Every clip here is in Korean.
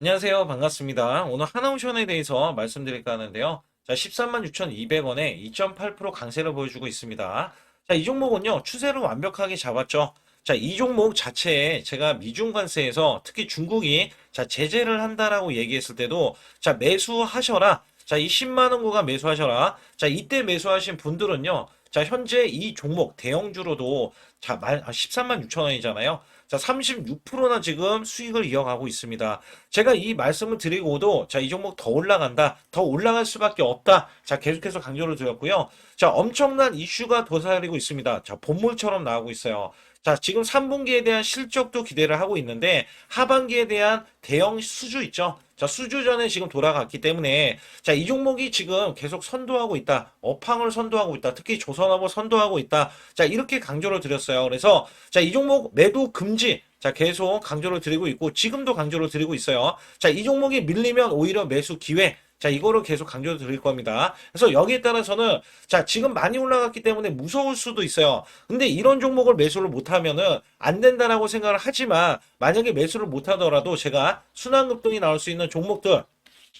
안녕하세요. 반갑습니다. 오늘 하나오션에 대해서 말씀드릴까 하는데요. 자, 136,200원에 2.8% 강세를 보여주고 있습니다. 자, 이 종목은요, 추세를 완벽하게 잡았죠. 자, 이 종목 자체에 제가 미중 관세에서 특히 중국이 자, 제재를 한다라고 얘기했을 때도 자, 매수하셔라. 자, 이 10만 원 구간 매수하셔라. 자, 이때 매수하신 분들은요. 자, 현재 이 종목 대형주로도 자, 13만 6천 원이잖아요. 자, 36%나 지금 수익을 이어가고 있습니다. 제가 이 말씀을 드리고도 자, 이 종목 더 올라간다. 더 올라갈 수밖에 없다. 자, 계속해서 강조를 드렸고요. 자, 엄청난 이슈가 도사리고 있습니다. 자, 본물처럼 나오고 있어요. 자, 지금 3분기에 대한 실적도 기대를 하고 있는데 하반기에 대한 대형 수주 있죠. 자, 수주전에 지금 돌아갔기 때문에 자, 이 종목이 지금 계속 선도하고 있다. 업황을 선도하고 있다. 특히 조선업을 선도하고 있다. 자, 이렇게 강조를 드렸어요. 그래서 자, 이 종목 매도 금지. 자, 계속 강조를 드리고 있고 지금도 강조를 드리고 있어요. 자, 이 종목이 밀리면 오히려 매수 기회. 자, 이거를 계속 강조를 드릴 겁니다. 그래서 여기에 따라서는 자, 지금 많이 올라갔기 때문에 무서울 수도 있어요. 근데 이런 종목을 매수를 못하면은 안 된다라고 생각을 하지만 만약에 매수를 못하더라도 제가 순환급등이 나올 수 있는 종목들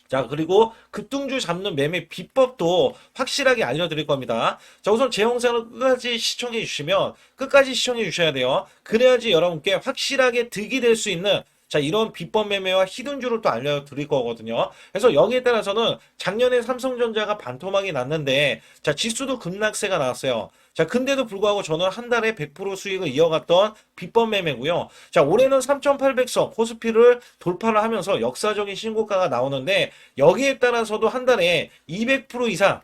자, 그리고 급등주 잡는 매매 비법도 확실하게 알려드릴 겁니다. 자, 우선 제 영상을 끝까지 시청해 주시면 끝까지 시청해 주셔야 돼요. 그래야지 여러분께 확실하게 득이 될 수 있는 자, 이런 비법 매매와 히든주를 또 알려드릴 거거든요. 그래서 여기에 따라서는 작년에 삼성전자가 반토막이 났는데 자, 지수도 급락세가 나왔어요. 자, 근데도 불구하고 저는 한 달에 100% 수익을 이어갔던 비법 매매고요. 자, 올해는 3,800선 코스피를 돌파를 하면서 역사적인 신고가가 나오는데 여기에 따라서도 한 달에 200% 이상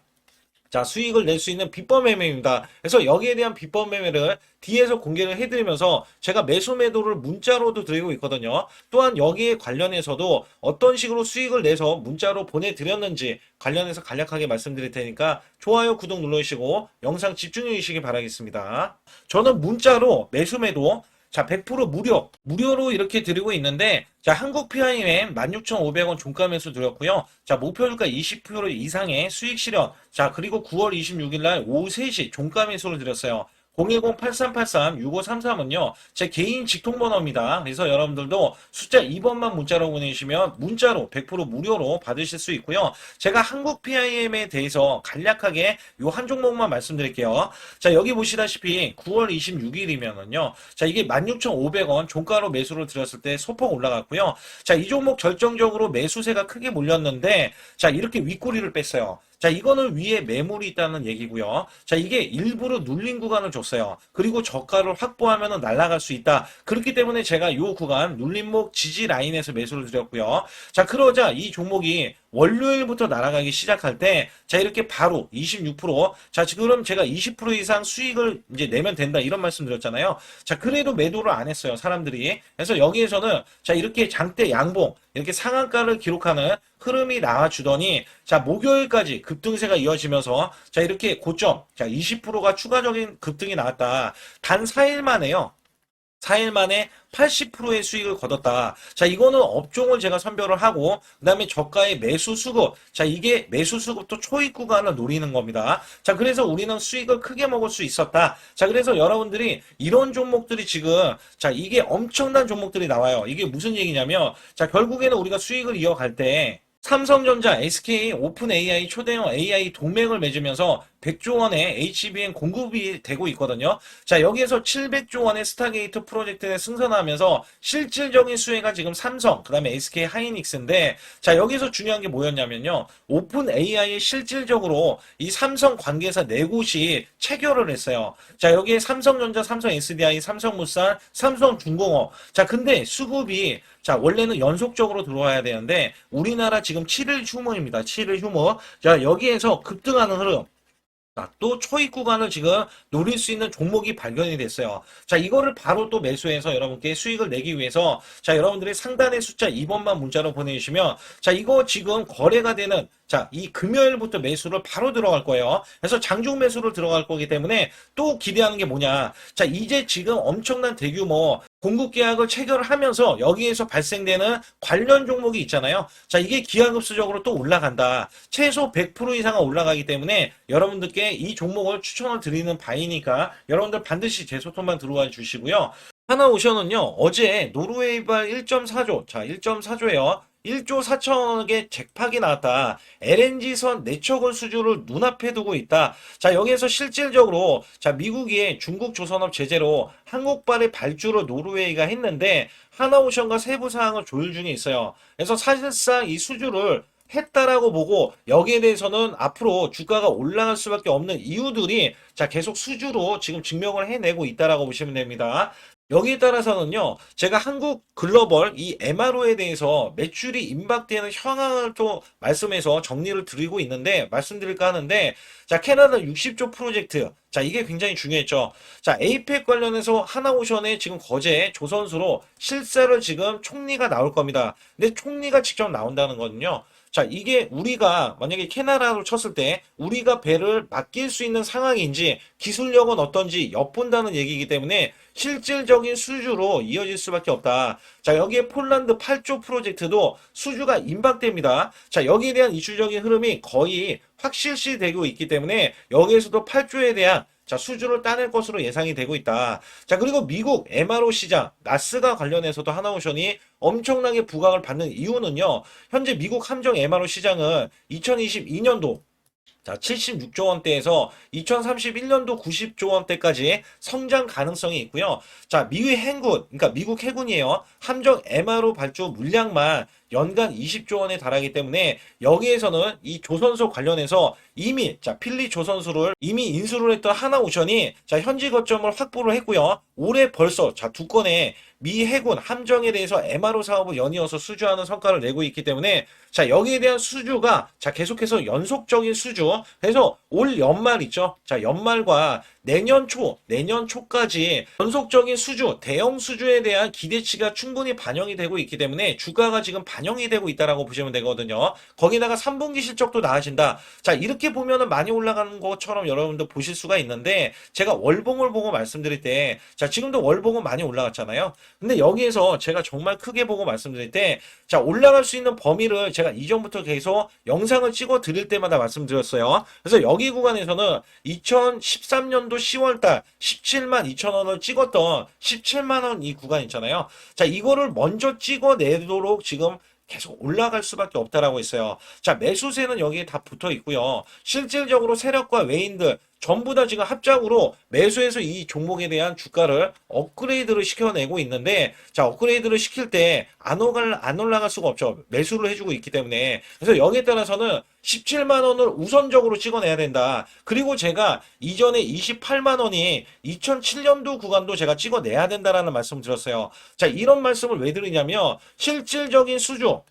자, 수익을 낼 수 있는 비법 매매입니다. 그래서 여기에 대한 비법 매매를 뒤에서 공개를 해드리면서 제가 매수 매도를 문자로도 드리고 있거든요. 또한 여기에 관련해서도 어떤 식으로 수익을 내서 문자로 보내드렸는지 관련해서 간략하게 말씀드릴 테니까 좋아요, 구독 눌러주시고 영상 집중해 주시기 바라겠습니다. 저는 문자로 매수 매도 자, 100% 무료로 이렇게 드리고 있는데, 자, 한국 PIM 16,500원 종가 매수 드렸고요. 자, 목표주가 20% 이상의 수익 실현. 자, 그리고 9월 26일 날 오후 3시 종가 매수를 드렸어요. 010-8383-6533은요, 제 개인 직통번호입니다. 그래서 여러분들도 숫자 2번만 문자로 보내주시면 문자로 100% 무료로 받으실 수 있고요. 제가 한국 PIM에 대해서 간략하게 요 한 종목만 말씀드릴게요. 자, 여기 보시다시피 9월 26일이면은요, 자, 이게 16,500원 종가로 매수를 드렸을 때 소폭 올라갔고요. 자, 이 종목 결정적으로 매수세가 크게 몰렸는데, 자, 이렇게 윗꼬리를 뺐어요. 자, 이거는 위에 매물이 있다는 얘기고요. 자, 이게 일부러 눌린 구간을 줬어요. 그리고 저가를 확보하면 날아갈 수 있다. 그렇기 때문에 제가 이 구간 눌림목 지지 라인에서 매수를 드렸고요. 자, 그러자 이 종목이 월요일부터 날아가기 시작할 때, 자, 이렇게 바로 26%, 자, 지금 제가 20% 이상 수익을 이제 내면 된다, 이런 말씀 드렸잖아요. 자, 그래도 매도를 안 했어요, 사람들이. 그래서 여기에서는, 자, 이렇게 장대 양봉, 이렇게 상한가를 기록하는 흐름이 나와주더니, 자, 목요일까지 급등세가 이어지면서, 자, 이렇게 고점, 자, 20%가 추가적인 급등이 나왔다. 단 4일 만에요. 4일 만에 80%의 수익을 거뒀다. 자, 이거는 업종을 제가 선별을 하고, 그 다음에 저가의 매수 수급. 자, 이게 매수 수급도 초입 구간을 노리는 겁니다. 자, 그래서 우리는 수익을 크게 먹을 수 있었다. 자, 그래서 여러분들이 이런 종목들이 지금, 자, 이게 엄청난 종목들이 나와요. 이게 무슨 얘기냐면, 자, 결국에는 우리가 수익을 이어갈 때, 삼성전자, SK, 오픈 AI, 초대형 AI 동맹을 맺으면서 100조 원의 HBM 공급이 되고 있거든요. 자, 여기에서 700조 원의 스타게이트 프로젝트에 승선하면서 실질적인 수혜가 지금 삼성, 그 다음에 SK 하이닉스인데, 자, 여기서 중요한 게 뭐였냐면요. 오픈 AI에 실질적으로 이 삼성 관계사 네 곳이 체결을 했어요. 자, 여기에 삼성전자, 삼성 SDI, 삼성물산, 삼성중공업. 자, 근데 수급이 자, 원래는 연속적으로 들어와야 되는데, 우리나라 지금 7일 휴무입니다. 7일 휴무. 자, 여기에서 급등하는 흐름. 자, 또 초입 구간을 지금 노릴 수 있는 종목이 발견이 됐어요. 자, 이거를 바로 또 매수해서 여러분께 수익을 내기 위해서 자, 여러분들이 상단의 숫자 2번만 문자로 보내주시면 자, 이거 지금 거래가 되는 자, 이 금요일부터 매수를 바로 들어갈 거예요. 그래서 장중 매수를 들어갈 거기 때문에 또 기대하는 게 뭐냐. 자, 이제 지금 엄청난 대규모 공급 계약을 체결하면서 여기에서 발생되는 관련 종목이 있잖아요. 자, 이게 기하급수적으로 또 올라간다. 최소 100% 이상은 올라가기 때문에 여러분들께 이 종목을 추천을 드리는 바이니까 여러분들 반드시 제 소통만 들어와 주시고요. 하나오션은요, 어제 노르웨이발 1.4조, 자, 1.4조예요. 1조 4천억의 잭팟이 나왔다. LNG선 내척을 수주를 눈앞에 두고 있다. 자, 여기에서 실질적으로 자, 미국이 중국 조선업 제재로 한국발의 발주를 노르웨이가 했는데 하나오션과 세부 사항을 조율 중에 있어요. 그래서 사실상 이 수주를 했다라고 보고 여기에 대해서는 앞으로 주가가 올라갈 수밖에 없는 이유들이 자 계속 수주로 지금 증명을 해내고 있다라고 보시면 됩니다. 여기에 따라서는요, 제가 한국 글로벌 이 MRO에 대해서 매출이 임박되는 현황을 또 말씀해서 정리를 드리고 있는데, 말씀드릴까 하는데, 자, 캐나다 60조 프로젝트. 자, 이게 굉장히 중요했죠. 자, 에이펙 관련해서 하나오션의 지금 거제 조선수로 실사를 지금 총리가 나올 겁니다. 근데 총리가 직접 나온다는 거는요, 자, 이게 우리가 만약에 캐나다로 쳤을 때 우리가 배를 맡길 수 있는 상황인지 기술력은 어떤지 엿본다는 얘기이기 때문에 실질적인 수주로 이어질 수밖에 없다. 자, 여기에 폴란드 8조 프로젝트도 수주가 임박됩니다. 자, 여기에 대한 이슈적인 흐름이 거의 확실시 되고 있기 때문에 여기에서도 8조에 대한 자, 수주를 따낼 것으로 예상이 되고 있다. 자, 그리고 미국 MRO 시장, 나스가 관련해서도 하나오션이 엄청나게 부각을 받는 이유는요. 현재 미국 함정 MRO 시장은 2022년도 자, 76조 원대에서 2031년도 90조 원대까지 성장 가능성이 있고요. 자, 미국 해군, 그러니까 미국 해군이에요. 함정 MRO 발주 물량만 연간 20조 원에 달하기 때문에 여기에서는 이 조선소 관련해서 이미 자 필리 조선소를 이미 인수를 했던 하나오션이 자 현지 거점을 확보를 했고요. 올해 벌써 자 두 건의 미 해군 함정에 대해서 MRO 사업을 연이어서 수주하는 성과를 내고 있기 때문에 자 여기에 대한 수주가 자 계속해서 연속적인 수주 그래서 올 연말 있죠. 자 연말과 내년 초까지 연속적인 수주, 대형 수주에 대한 기대치가 충분히 반영이 되고 있기 때문에 주가가 지금 반영이 되고 있다라고 보시면 되거든요. 거기다가 3분기 실적도 나아진다. 자, 이렇게 보면은 많이 올라가는 것처럼 여러분들 보실 수가 있는데 제가 월봉을 보고 말씀드릴 때 자, 지금도 월봉은 많이 올라갔잖아요. 근데 여기에서 제가 정말 크게 보고 말씀드릴 때 자, 올라갈 수 있는 범위를 제가 이전부터 계속 영상을 찍어 드릴 때마다 말씀드렸어요. 그래서 여기 구간에서는 2013년도 10월달 17만 2천 원을 찍었던 17만 원 이 구간 있잖아요. 자, 이거를 먼저 찍어내도록 지금 계속 올라갈 수밖에 없다라고 했어요. 자, 매수세는 여기에 다 붙어 있고요. 실질적으로 세력과 외인들 전부 다 지금 합작으로 매수해서 이 종목에 대한 주가를 업그레이드를 시켜내고 있는데, 자, 업그레이드를 시킬 때 안 올라갈 수가 없죠. 매수를 해주고 있기 때문에. 그래서 여기에 따라서는 17만 원을 우선적으로 찍어내야 된다. 그리고 제가 이전에 28만 원이 2007년도 구간도 제가 찍어내야 된다라는 말씀을 드렸어요. 자, 이런 말씀을 왜 드리냐면, 실질적인 수주,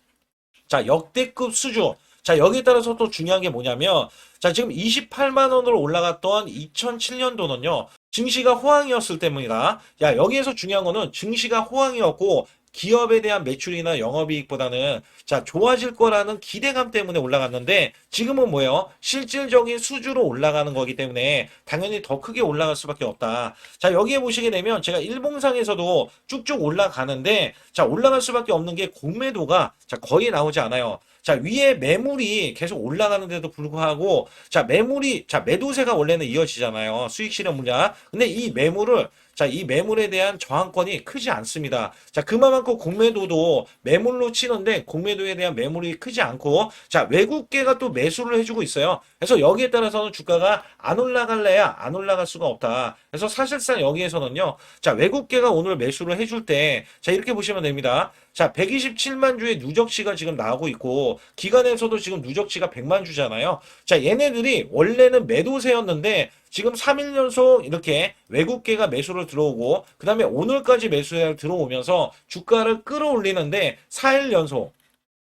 자, 역대급 수주, 자, 여기에 따라서 또 중요한 게 뭐냐면, 자, 지금 28만 원으로 올라갔던 2007년도는요, 증시가 호황이었을 때문이다. 야, 여기에서 중요한 거는 증시가 호황이었고, 기업에 대한 매출이나 영업이익보다는 자 좋아질 거라는 기대감 때문에 올라갔는데 지금은 뭐예요? 실질적인 수주로 올라가는 거기 때문에 당연히 더 크게 올라갈 수밖에 없다. 자 여기에 보시게 되면 제가 일봉상에서도 쭉쭉 올라가는데 자 올라갈 수밖에 없는 게 공매도가 자 거의 나오지 않아요. 자 위에 매물이 계속 올라가는데도 불구하고 자 매물이 자 매도세가 원래는 이어지잖아요. 수익 실현 물량. 근데 이 매물을 자, 이 매물에 대한 저항권이 크지 않습니다. 자, 그만큼 공매도도 매물로 치는데 공매도에 대한 매물이 크지 않고 자, 외국계가 또 매수를 해주고 있어요. 그래서 여기에 따라서는 주가가 안 올라갈래야 안 올라갈 수가 없다. 그래서 사실상 여기에서는요. 자, 외국계가 오늘 매수를 해줄 때 자, 이렇게 보시면 됩니다. 자, 127만 주의 누적치가 지금 나오고 있고 기관에서도 지금 누적치가 100만 주잖아요. 자, 얘네들이 원래는 매도세였는데 지금 3일 연속 이렇게 외국계가 매수를 들어오고 그 다음에 오늘까지 매수가 들어오면서 주가를 끌어올리는데 4일 연속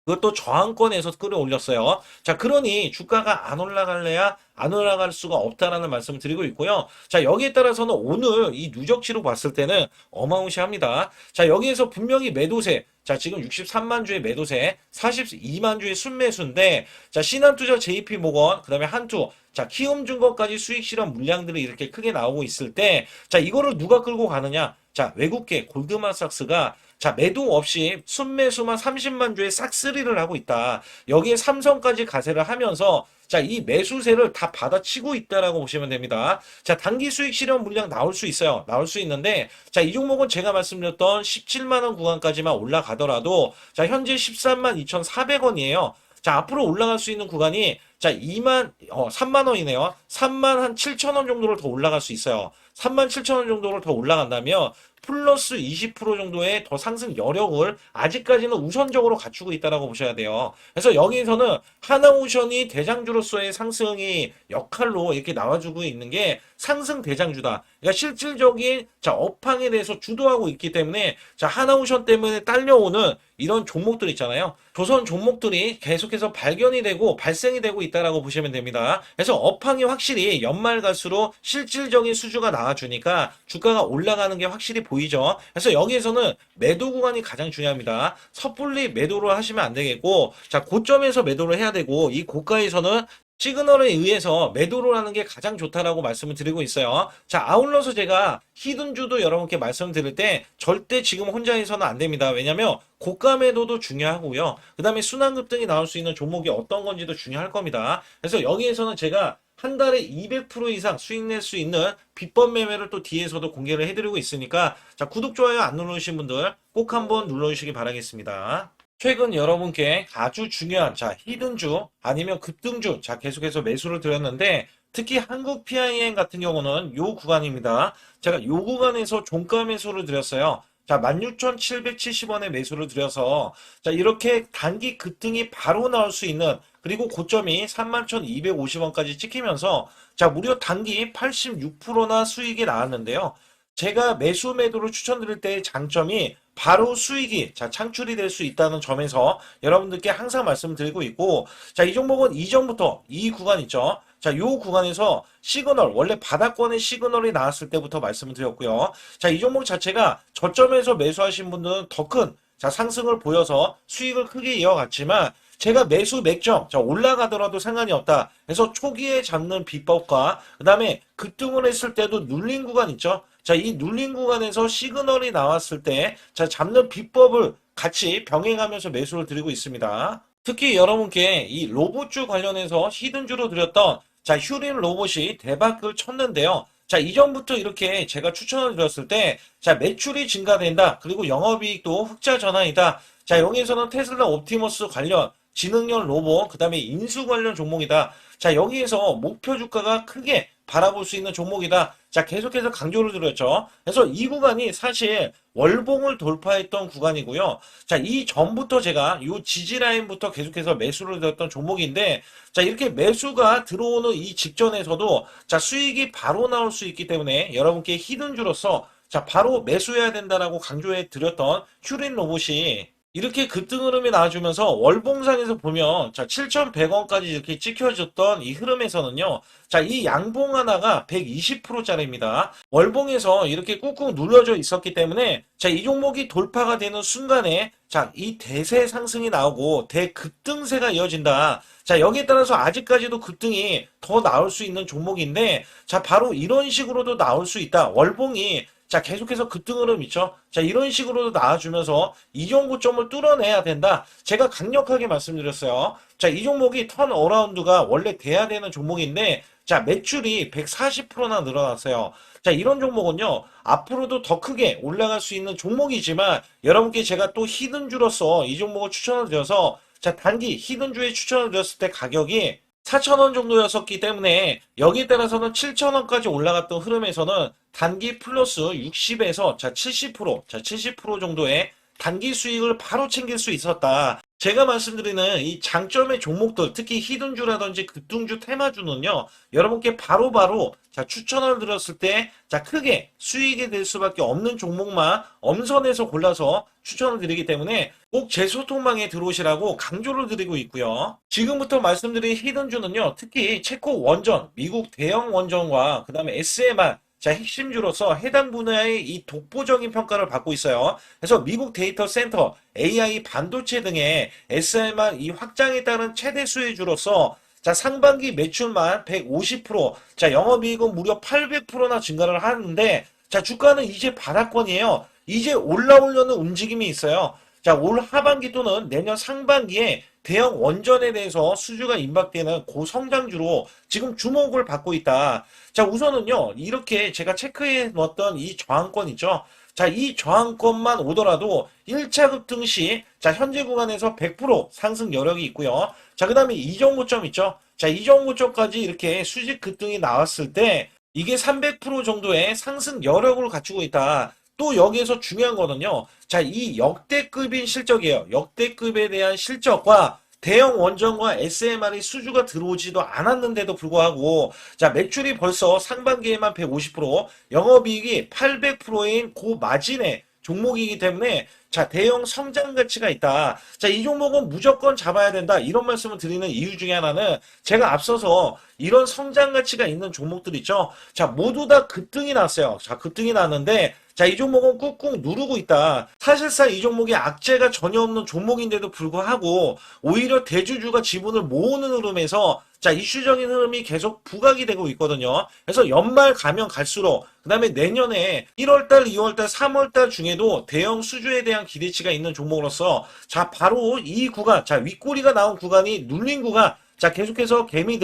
그것도 저항권에서 끌어올렸어요. 자, 그러니 주가가 안 올라갈래야 안 올라갈 수가 없다라는 말씀을 드리고 있고요. 자, 여기에 따라서는 오늘 이 누적치로 봤을 때는 어마무시합니다. 자, 여기에서 분명히 매도세, 자, 지금 63만 주의 매도세, 42만 주의 순매수인데, 자, 신한투자 JP모건, 그 다음에 한투, 자, 키움증권까지 수익 실현 물량들이 이렇게 크게 나오고 있을 때, 자, 이거를 누가 끌고 가느냐? 자, 외국계 골드만삭스가 자, 매도 없이 순매수만 30만 주의 싹쓸이를 하고 있다. 여기에 삼성까지 가세를 하면서 자, 이 매수세를 다 받아치고 있다라고 보시면 됩니다. 자, 단기 수익 실현 물량 나올 수 있어요. 나올 수 있는데, 자, 이 종목은 제가 말씀드렸던 17만 원 구간까지만 올라가더라도, 자, 현재 13만 2,400원이에요. 자, 앞으로 올라갈 수 있는 구간이, 자, 3만 원이네요. 3만 한 7천 원 정도를 더 올라갈 수 있어요. 3만 7천 원 정도를 더 올라간다면, 플러스 20% 정도의 더 상승 여력을 아직까지는 우선적으로 갖추고 있다라고 보셔야 돼요. 그래서 여기에서는 하나오션이 대장주로서의 상승이 역할로 이렇게 나와주고 있는 게 상승 대장주다. 그러니까 실질적인 자 업황에 대해서 주도하고 있기 때문에 자 하나오션 때문에 딸려오는 이런 종목들 있잖아요. 조선 종목들이 계속해서 발견이 되고 발생이 되고 있다라고 보시면 됩니다. 그래서 업황이 확실히 연말 갈수록 실질적인 수주가 나와주니까 주가가 올라가는 게 확실히 보이죠. 그래서 여기에서는 매도 구간이 가장 중요합니다. 섣불리 매도를 하시면 안 되겠고, 자 고점에서 매도를 해야 되고 이 고가에서는 시그널에 의해서 매도를 하는 게 가장 좋다라고 말씀을 드리고 있어요. 자, 아울러서 제가 히든주도 여러분께 말씀드릴 때 절대 지금 혼자 해서는 안 됩니다. 왜냐면 고가 매도도 중요하고요. 그 다음에 순환급등이 나올 수 있는 종목이 어떤 건지도 중요할 겁니다. 그래서 여기에서는 제가 한 달에 200% 이상 수익 낼 수 있는 비법 매매를 또 뒤에서도 공개를 해드리고 있으니까 자, 구독, 좋아요 안 누르신 분들 꼭 한번 눌러주시기 바라겠습니다. 최근 여러분께 아주 중요한 자 히든주 아니면 급등주 자 계속해서 매수를 드렸는데 특히 한국 PIM 같은 경우는 요 구간입니다. 제가 요 구간에서 종가 매수를 드렸어요. 자 16,770원에 매수를 드려서 자 이렇게 단기 급등이 바로 나올 수 있는 그리고 고점이 31,250원까지 찍히면서 자 무려 단기 86%나 수익이 나왔는데요. 제가 매수 매도를 추천드릴 때의 장점이 바로 수익이 자 창출이 될 수 있다는 점에서 여러분들께 항상 말씀드리고 있고 자 이 종목은 이전부터 이 구간 있죠. 자 요 구간에서 시그널 원래 바닥권의 시그널이 나왔을 때부터 말씀을 드렸고요. 자 이 종목 자체가 저점에서 매수하신 분들은 더 큰 자 상승을 보여서 수익을 크게 이어갔지만 제가 매수 맥점 자 올라가더라도 상관이 없다. 그래서 초기에 잡는 비법과 그 다음에 급등을 했을 때도 눌린 구간 있죠. 자, 이 눌린 구간에서 시그널이 나왔을 때, 자, 잡는 비법을 같이 병행하면서 매수를 드리고 있습니다. 특히 여러분께 이 로봇주 관련해서 히든주로 드렸던, 자, 휴린 로봇이 대박을 쳤는데요. 자, 이전부터 이렇게 제가 추천을 드렸을 때, 자, 매출이 증가된다. 그리고 영업이익도 흑자 전환이다. 자, 여기에서는 테슬라 옵티머스 관련, 지능형 로봇, 그 다음에 인수 관련 종목이다. 자, 여기에서 목표 주가가 크게 바라볼 수 있는 종목이다. 자, 계속해서 강조를 드렸죠. 그래서 이 구간이 사실 월봉을 돌파했던 구간이고요. 자, 이 전부터 제가 이 지지 라인부터 계속해서 매수를 드렸던 종목인데, 자, 이렇게 매수가 들어오는 이 직전에서도 자, 수익이 바로 나올 수 있기 때문에 여러분께 히든주로서 자, 바로 매수해야 된다라고 강조해 드렸던 휴린 로봇이 이렇게 급등 흐름이 나와주면서 월봉상에서 보면 자 7,100원까지 이렇게 찍혀졌던 이 흐름에서는요. 자 이 양봉 하나가 120%짜리입니다. 월봉에서 이렇게 꾹꾹 눌러져 있었기 때문에 자 이 종목이 돌파가 되는 순간에 자 이 대세 상승이 나오고 대급등세가 이어진다. 자 여기에 따라서 아직까지도 급등이 더 나올 수 있는 종목인데 자 바로 이런 식으로도 나올 수 있다. 월봉이 자 계속해서 급등 흐름 있죠. 자 이런 식으로도 나와주면서 이전 고점을 뚫어내야 된다. 제가 강력하게 말씀드렸어요. 자 이 종목이 턴어라운드가 원래 돼야 되는 종목인데 자 매출이 140%나 늘어났어요. 자 이런 종목은요 앞으로도 더 크게 올라갈 수 있는 종목이지만 여러분께 제가 또 히든주로서 이 종목을 추천을 드려서 자 단기 히든주에 추천을 드렸을 때 가격이 4,000원 정도였었기 때문에 여기에 따라서는 7,000원까지 올라갔던 흐름에서는 단기 플러스 60에서 자 70% 정도의 단기 수익을 바로 챙길 수 있었다. 제가 말씀드리는 이 장점의 종목들, 특히 히든주라든지 급등주, 테마주는요, 여러분께 바로바로 자 추천을 드렸을 때 자 크게 수익이 될 수밖에 없는 종목만 엄선해서 골라서 추천을 드리기 때문에 꼭 제 소통망에 들어오시라고 강조를 드리고 있고요. 지금부터 말씀드린 히든주는요, 특히 체코 원전, 미국 대형 원전과 그 다음에 SMR 자, 핵심주로서 해당 분야의 이 독보적인 평가를 받고 있어요. 그래서 미국 데이터 센터, AI 반도체 등의 SMR 이 확장에 따른 최대 수혜주로서 자, 상반기 매출만 150%, 자, 영업이익은 무려 800%나 증가를 하는데, 자, 주가는 이제 바닥권이에요. 이제 올라오려는 움직임이 있어요. 자, 올 하반기 또는 내년 상반기에 대형 원전에 대해서 수주가 임박되는 고성장주로 지금 주목을 받고 있다. 자, 우선은요, 이렇게 제가 체크해 놓았던 이 저항권 있죠? 자, 이 저항권만 오더라도 1차 급등 시, 자, 현재 구간에서 100% 상승 여력이 있고요. 자, 그 다음에 이정고점 있죠? 자, 이정고점까지 이렇게 수직 급등이 나왔을 때, 이게 300% 정도의 상승 여력을 갖추고 있다. 또 여기에서 중요한 거는요. 자, 이 역대급인 실적이에요. 역대급에 대한 실적과 대형 원전과 SMR이 수주가 들어오지도 않았는데도 불구하고 자, 매출이 벌써 상반기에만 150%, 영업이익이 800%인 고마진의 종목이기 때문에 자, 대형 성장 가치가 있다. 자, 이 종목은 무조건 잡아야 된다. 이런 말씀을 드리는 이유 중에 하나는 제가 앞서서 이런 성장 가치가 있는 종목들 있죠. 자, 모두 다 급등이 났어요. 자, 급등이 났는데 자, 이 종목은 꾹꾹 누르고 있다. 사실상 이 종목이 악재가 전혀 없는 종목인데도 불구하고 오히려 대주주가 지분을 모으는 흐름에서 자, 이슈적인 흐름이 계속 부각이 되고 있거든요. 그래서 연말 가면 갈수록 그 다음에 내년에 1월달, 2월달, 3월달 중에도 대형 수주에 대한 기대치가 있는 종목으로서 자, 바로 이 구간, 자, 윗꼬리가 나온 구간이 눌린 구간, 자, 계속해서 개미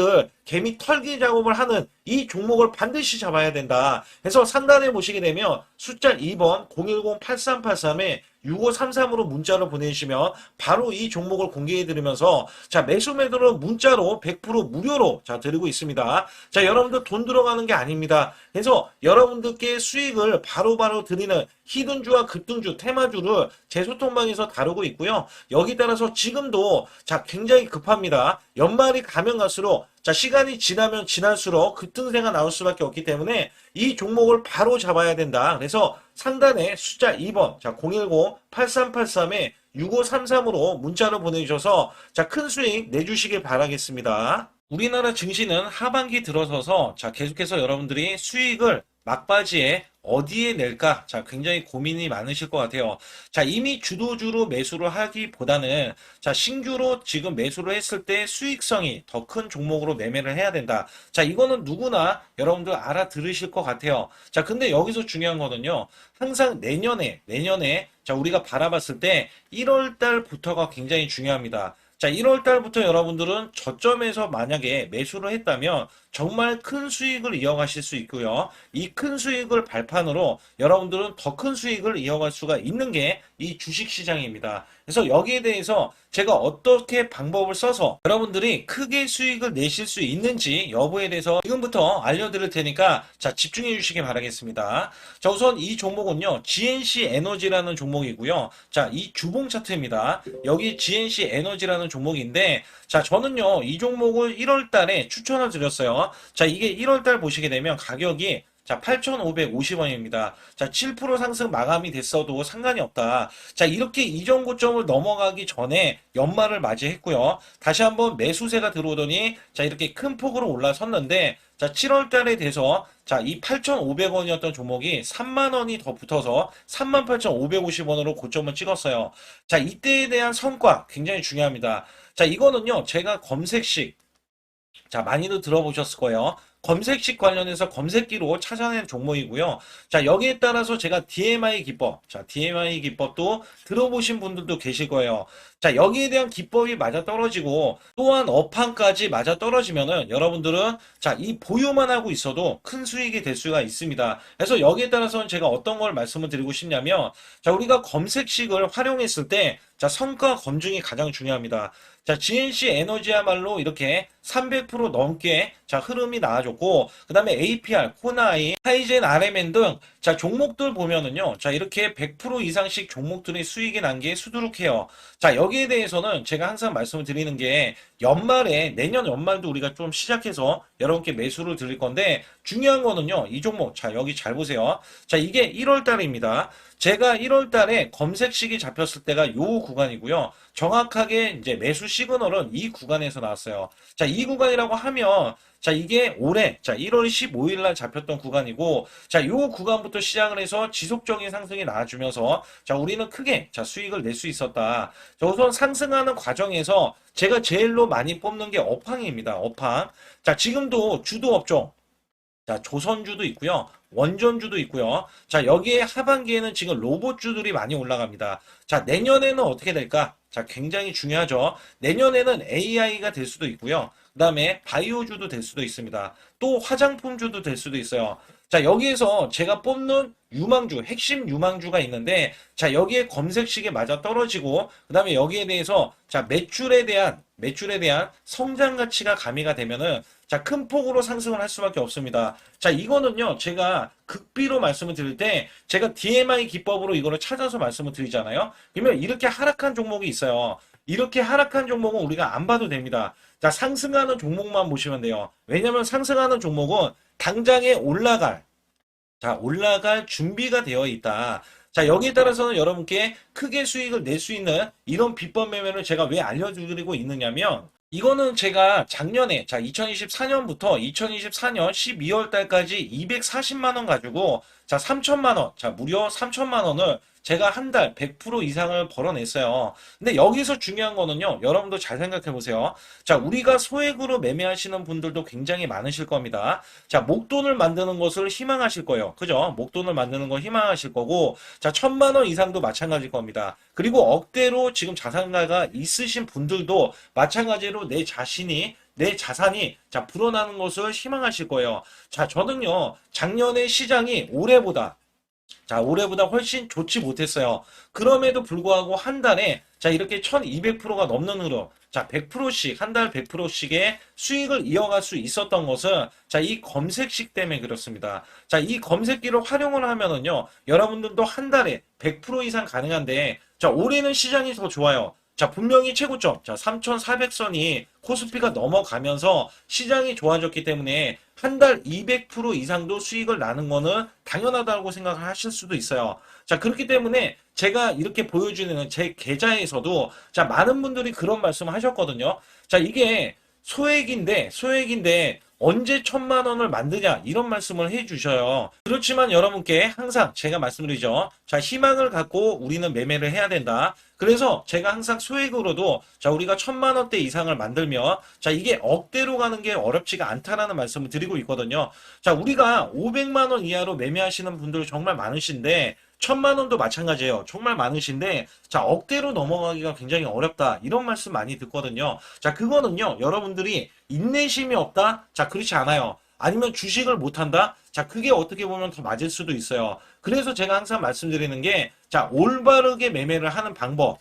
털기 작업을 하는 이 종목을 반드시 잡아야 된다. 그래서 상단에 보시게 되면 숫자 2번 010-8383에 6533으로 문자로 보내주시면 바로 이 종목을 공개해드리면서 자, 매수 매도는 문자로 100% 무료로 자, 드리고 있습니다. 자, 여러분들 돈 들어가는 게 아닙니다. 그래서 여러분들께 수익을 바로바로 드리는 히든주와 급등주, 테마주를 제 소통방에서 다루고 있고요. 여기 따라서 지금도 자, 굉장히 급합니다. 연말이 가면 갈수록 자, 시간이 지나면 지날수록 급등세가 나올 수밖에 없기 때문에 이 종목을 바로 잡아야 된다. 그래서 상단에 숫자 2번, 자, 010-8383에 6533으로 문자로 보내주셔서 자, 큰 수익 내주시길 바라겠습니다. 우리나라 증시는 하반기 들어서서 자, 계속해서 여러분들이 수익을 막바지에 어디에 낼까? 자, 굉장히 고민이 많으실 것 같아요. 자, 이미 주도주로 매수를 하기보다는 자, 신규로 지금 매수를 했을 때 수익성이 더 큰 종목으로 매매를 해야 된다. 자, 이거는 누구나 여러분들 알아들으실 것 같아요. 자, 근데 여기서 중요한 거는요. 항상 내년에 자, 우리가 바라봤을 때 1월 달부터가 굉장히 중요합니다. 자, 1월 달부터 여러분들은 저점에서 만약에 매수를 했다면 정말 큰 수익을 이어가실 수 있고요. 이 큰 수익을 발판으로 여러분들은 더 큰 수익을 이어갈 수가 있는 게 이 주식시장입니다. 그래서 여기에 대해서 제가 어떻게 방법을 써서 여러분들이 크게 수익을 내실 수 있는지 여부에 대해서 지금부터 알려드릴 테니까 자, 집중해 주시기 바라겠습니다. 자, 우선 이 종목은요. GNC 에너지라는 종목이고요. 자, 이 주봉 차트입니다. 여기 GNC 에너지라는 종목인데 자, 저는요. 이 종목을 1월 달에 추천을 드렸어요. 자, 이게 1월 달 보시게 되면 가격이 자, 8,550원입니다. 자, 7% 상승 마감이 됐어도 상관이 없다. 자, 이렇게 이전 고점을 넘어가기 전에 연말을 맞이했고요. 다시 한번 매수세가 들어오더니 자, 이렇게 큰 폭으로 올라섰는데 자, 7월 달에 돼서 자, 이 8,500원이었던 종목이 3만 원이 더 붙어서 38,550원으로 고점을 찍었어요. 자, 이때에 대한 성과 굉장히 중요합니다. 자, 이거는요. 제가 검색식 자, 많이들 들어보셨을 거예요. 검색식 관련해서 검색기로 찾아낸 종목이고요. 자, 여기에 따라서 제가 DMI 기법, 자, DMI 기법도 들어보신 분들도 계실 거예요. 자, 여기에 대한 기법이 맞아 떨어지고 또한 업황까지 맞아 떨어지면은 여러분들은 자, 이 보유만 하고 있어도 큰 수익이 될 수가 있습니다. 그래서 여기에 따라서는 제가 어떤 걸 말씀을 드리고 싶냐면 자, 우리가 검색식을 활용했을 때 자, 성과 검증이 가장 중요합니다. 자, GNC 에너지야말로 이렇게 300% 넘게 자, 흐름이 나와줬고, 그 다음에 APR, 코나이, 하이젠, RMN 등 자, 종목들 보면은요. 자, 이렇게 100% 이상씩 종목들의 수익이 난 게 수두룩해요. 자, 여기에 대해서는 제가 항상 말씀을 드리는 게 연말에 내년 연말도 우리가 좀 시작해서 여러분께 매수를 드릴 건데 중요한 거는요. 이 종목 자, 여기 잘 보세요. 자, 이게 1월 달입니다. 제가 1월 달에 검색식이 잡혔을 때가 요 구간이고요. 정확하게 이제 매수 시그널은 이 구간에서 나왔어요. 자, 이 구간이라고 하면 자, 이게 올해 자, 1월 15일 날 잡혔던 구간이고 자, 요 구간부터 시작을 해서 지속적인 상승이 나와주면서 자, 우리는 크게 자, 수익을 낼 수 있었다. 자, 우선 상승하는 과정에서 제가 제일로 많이 뽑는 게 업황입니다. 업황. 자, 지금도 주도 업종 자, 조선주도 있고요. 원전주도 있고요. 자, 여기에 하반기에는 지금 로봇주들이 많이 올라갑니다. 자, 내년에는 어떻게 될까? 자, 굉장히 중요하죠. 내년에는 AI가 될 수도 있고요. 그 다음에 바이오주도 될 수도 있습니다. 또 화장품주도 될 수도 있어요. 자, 여기에서 제가 뽑는 유망주, 핵심 유망주가 있는데, 자, 여기에 검색식에 맞아 떨어지고, 그 다음에 여기에 대해서, 자, 매출에 대한 성장 가치가 가미가 되면은, 자, 큰 폭으로 상승을 할 수밖에 없습니다. 자, 이거는요, 제가 극비로 말씀을 드릴 때, 제가 DMI 기법으로 이거를 찾아서 말씀을 드리잖아요. 그러면 이렇게 하락한 종목이 있어요. 이렇게 하락한 종목은 우리가 안 봐도 됩니다. 자, 상승하는 종목만 보시면 돼요. 왜냐면 상승하는 종목은 당장에 올라갈 준비가 되어 있다. 자, 여기에 따라서는 여러분께 크게 수익을 낼 수 있는 이런 비법 매매를 제가 왜 알려드리고 있느냐면, 이거는 제가 작년에, 자, 2024년부터 2024년 12월 달까지 240만 원 가지고, 자, 3천만 원, 자, 무려 3천만 원을 제가 한 달 100% 이상을 벌어냈어요. 근데 여기서 중요한 거는요, 여러분도 잘 생각해 보세요. 자, 우리가 소액으로 매매하시는 분들도 굉장히 많으실 겁니다. 자, 목돈을 만드는 것을 희망하실 거예요. 그죠? 목돈을 만드는 걸 희망하실 거고, 자, 1,000만 원 이상도 마찬가지일 겁니다. 그리고 억대로 지금 자산가가 있으신 분들도 마찬가지로 내 자산이 자 불어나는 것을 희망하실 거예요. 자, 저는요 작년에 시장이 올해보다 훨씬 좋지 못했어요. 그럼에도 불구하고 한 달에 자 이렇게 1200%가 넘는 흐름, 자 100%씩 한 달 100%씩의 수익을 이어갈 수 있었던 것은 자 이 검색식 때문에 그렇습니다. 자, 이 검색기를 활용을 하면은요 여러분들도 한 달에 100% 이상 가능한데, 자 올해는 시장이 더 좋아요. 자, 분명히 최고점, 자, 3,400선이 코스피가 넘어가면서 시장이 좋아졌기 때문에 한 달 200% 이상도 수익을 나는 거는 당연하다고 생각을 하실 수도 있어요. 자, 그렇기 때문에 제가 이렇게 보여주는 제 계좌에서도 자, 많은 분들이 그런 말씀을 하셨거든요. 자, 이게 소액인데 언제 1,000만 원을 만드냐 이런 말씀을 해주셔요. 그렇지만 여러분께 항상 제가 말씀드리죠. 자, 희망을 갖고 우리는 매매를 해야 된다. 그래서 제가 항상 소액으로도 자 우리가 1,000만 원대 이상을 만들면 자 이게 억대로 가는 게 어렵지가 않다라는 말씀을 드리고 있거든요. 자, 우리가 500만 원 이하로 매매하시는 분들 정말 많으신데 1,000만 원도 마찬가지예요. 정말 많으신데 자 억대로 넘어가기가 굉장히 어렵다 이런 말씀 많이 듣거든요. 자, 그거는요 여러분들이 인내심이 없다? 자, 그렇지 않아요. 아니면 주식을 못한다? 자, 그게 어떻게 보면 더 맞을 수도 있어요. 그래서 제가 항상 말씀드리는 게 자 올바르게 매매를 하는 방법,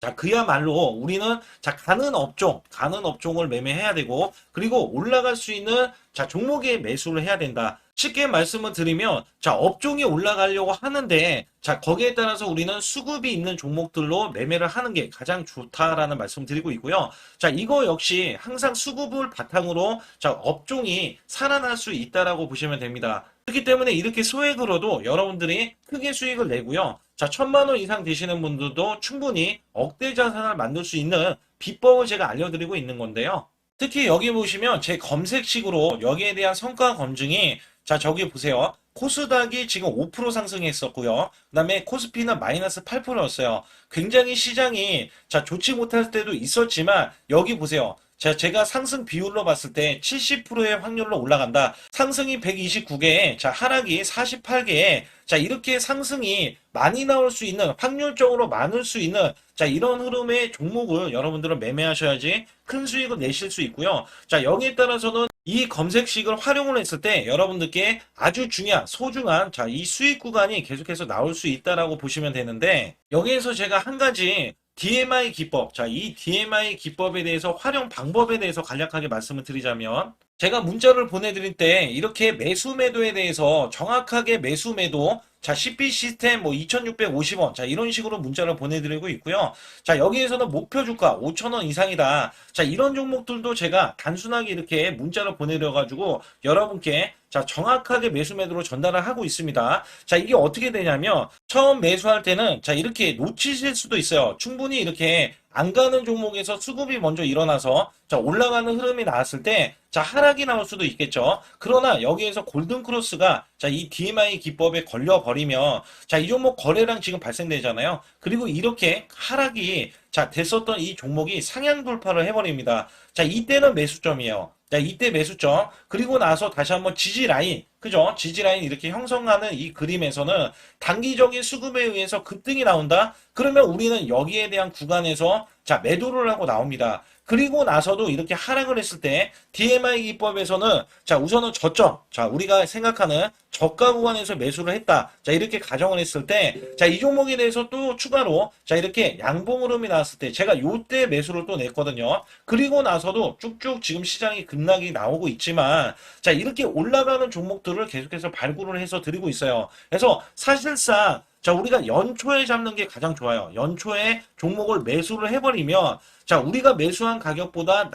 자, 그야말로 우리는 자, 가는 업종을 매매해야 되고, 그리고 올라갈 수 있는 자, 종목에 매수를 해야 된다. 쉽게 말씀을 드리면, 자, 업종이 올라가려고 하는데, 자, 거기에 따라서 우리는 수급이 있는 종목들로 매매를 하는 게 가장 좋다라는 말씀 드리고 있고요. 자, 이거 역시 항상 수급을 바탕으로 자, 업종이 살아날 수 있다라고 보시면 됩니다. 그렇기 때문에 이렇게 소액으로도 여러분들이 크게 수익을 내고요. 자, 1,000만 원 이상 되시는 분들도 충분히 억대 자산을 만들 수 있는 비법을 제가 알려드리고 있는 건데요. 특히 여기 보시면 제 검색식으로 여기에 대한 성과 검증이 자, 저기 보세요. 코스닥이 지금 5% 상승했었고요. 그 다음에 코스피는 마이너스 8%였어요. 굉장히 시장이 자, 좋지 못할 때도 있었지만 여기 보세요. 자, 제가 상승 비율로 봤을 때 70%의 확률로 올라간다. 상승이 129개에, 자, 하락이 48개에, 자, 이렇게 상승이 많이 나올 수 있는, 확률적으로 많을 수 있는, 자, 이런 흐름의 종목을 여러분들은 매매하셔야지 큰 수익을 내실 수 있고요. 자, 여기에 따라서는 이 검색식을 활용을 했을 때 여러분들께 아주 중요한, 소중한, 자, 이 수익 구간이 계속해서 나올 수 있다라고 보시면 되는데, 여기에서 제가 한 가지 DMI 기법, 자, 이 DMI 기법에 대해서 활용 방법에 대해서 간략하게 말씀을 드리자면, 제가 문자를 보내드릴 때 이렇게 매수 매도에 대해서 정확하게 매수 매도, 자, CP 시스템 뭐 2,650원, 자, 이런 식으로 문자를 보내드리고 있고요. 자, 여기에서는 목표 주가 5,000원 이상이다. 자, 이런 종목들도 제가 단순하게 이렇게 문자를 보내드려가지고 여러분께 자, 정확하게 매수 매도로 전달을 하고 있습니다. 자, 이게 어떻게 되냐면 처음 매수할 때는 자, 이렇게 놓치실 수도 있어요. 충분히 이렇게 안 가는 종목에서 수급이 먼저 일어나서 자, 올라가는 흐름이 나왔을 때 자, 하락이 나올 수도 있겠죠. 그러나 여기에서 골든 크로스가 자, 이 DMI 기법에 걸려 버리면 자, 이 종목 거래량 지금 발생되잖아요. 그리고 이렇게 하락이 자, 됐었던 이 종목이 상향 돌파를 해 버립니다. 자, 이때는 매수점이에요. 자, 이때 매수점. 그리고 나서 다시 한번 지지 라인. 그죠? 지지 라인 이렇게 형성하는 이 그림에서는 단기적인 수급에 의해서 급등이 나온다? 그러면 우리는 여기에 대한 구간에서 자, 매도를 하고 나옵니다. 그리고 나서도 이렇게 하락을 했을 때 DMI 기법에서는 자, 우선은 저점. 자, 우리가 생각하는 저가 구간에서 매수를 했다. 자, 이렇게 가정을 했을 때 자, 이 종목에 대해서 또 추가로 자, 이렇게 양봉 흐름이 나왔을 때 제가 요때 매수를 또 냈거든요. 그리고 나서도 쭉쭉 지금 시장이 급락이 나오고 있지만 자, 이렇게 올라가는 종목들을 계속해서 발굴을 해서 드리고 있어요. 그래서 사실상 자, 우리가 연초에 잡는 게 가장 좋아요. 연초에 종목을 매수를 해버리면 자, 우리가 매수한 가격보다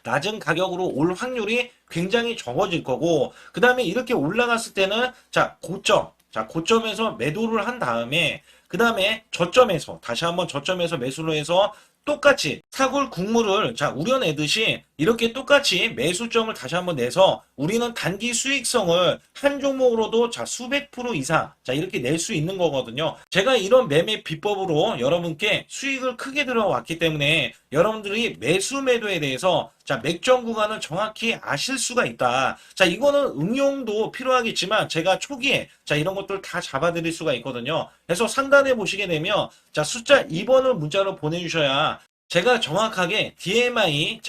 낮은 가격으로 올 확률이 굉장히 적어질 거고, 그 다음에 이렇게 올라갔을 때는 자, 고점에서 매도를 한 다음에 그 다음에 저점에서 다시 한번 저점에서 매수를 해서 똑같이 사골 국물을 자, 우려내듯이 이렇게 똑같이 매수점을 다시 한번 내서 우리는 단기 수익성을 한 종목으로도 자, 수백 프로 이상 자, 이렇게 낼 수 있는 거거든요. 제가 이런 매매 비법으로 여러분께 수익을 크게 들어왔기 때문에 여러분들이 매수 매도에 대해서 자, 맥점 구간을 정확히 아실 수가 있다. 자, 이거는 응용도 필요하겠지만 제가 초기에 자, 이런 것들 다 잡아드릴 수가 있거든요. 그래서 상단에 보시게 되면 자, 숫자 2번을 문자로 보내주셔야 제가 정확하게 DMI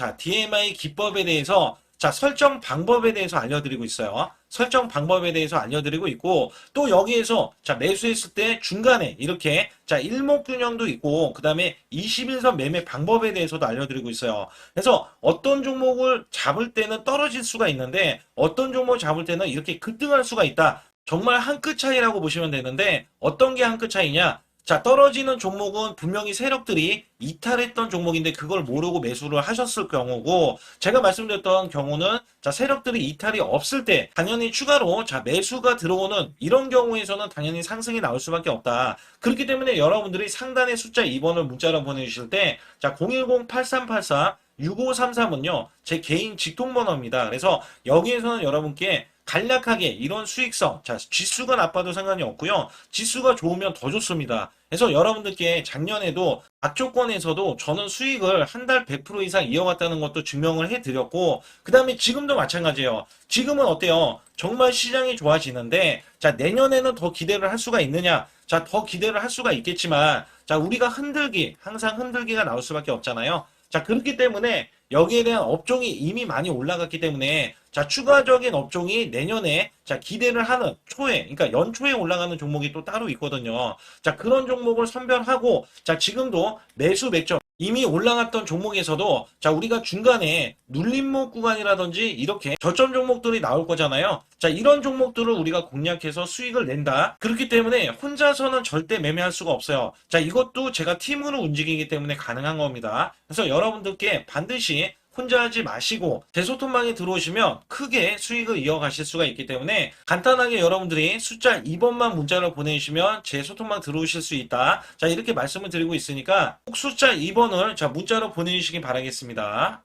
기법에 대해서 자, 설정 방법에 대해서 알려드리고 있어요. 설정 방법에 대해서 알려드리고 있고, 또 여기에서 자, 매수했을 때 중간에 이렇게 자, 일목균형도 있고, 그 다음에 21선 매매 방법에 대해서도 알려드리고 있어요. 그래서 어떤 종목을 잡을 때는 떨어질 수가 있는데, 어떤 종목을 잡을 때는 이렇게 급등할 수가 있다. 정말 한 끗 차이라고 보시면 되는데, 어떤 게 한 끗 차이냐? 자, 떨어지는 종목은 분명히 세력들이 이탈했던 종목인데 그걸 모르고 매수를 하셨을 경우고, 제가 말씀드렸던 경우는 자, 세력들이 이탈이 없을 때 당연히 추가로 자, 매수가 들어오는 이런 경우에서는 당연히 상승이 나올 수밖에 없다. 그렇기 때문에 여러분들이 상단의 숫자 2번을 문자로 보내주실 때 자, 010-8384 6533은요, 제 개인 직통번호입니다. 그래서 여기에서는 여러분께 간략하게 이런 수익성, 자, 지수가 나빠도 상관이 없고요. 지수가 좋으면 더 좋습니다. 그래서 여러분들께 작년에도 악조건에서도 저는 수익을 한 달 100% 이상 이어갔다는 것도 증명을 해드렸고, 그 다음에 지금도 마찬가지예요. 지금은 어때요? 정말 시장이 좋아지는데, 자, 내년에는 더 기대를 할 수가 있느냐? 자, 더 기대를 할 수가 있겠지만, 자, 우리가 항상 흔들기가 나올 수밖에 없잖아요. 자, 그렇기 때문에 여기에 대한 업종이 이미 많이 올라갔기 때문에 자, 추가적인 업종이 내년에 자, 기대를 하는 초에, 그러니까 연초에 올라가는 종목이 또 따로 있거든요. 자, 그런 종목을 선별하고 자, 지금도 매수 맥점 이미 올라갔던 종목에서도 자, 우리가 중간에 눌림목 구간이라든지 이렇게 저점 종목들이 나올 거잖아요. 자, 이런 종목들을 우리가 공략해서 수익을 낸다. 그렇기 때문에 혼자서는 절대 매매할 수가 없어요. 자, 이것도 제가 팀으로 움직이기 때문에 가능한 겁니다. 그래서 여러분들께 반드시 혼자 하지 마시고 제 소통방에 들어오시면 크게 수익을 이어가실 수가 있기 때문에 간단하게 여러분들이 숫자 2번만 문자로 보내주시면 제 소통방 들어오실 수 있다. 자, 이렇게 말씀을 드리고 있으니까 꼭 숫자 2번을 자, 문자로 보내주시기 바라겠습니다.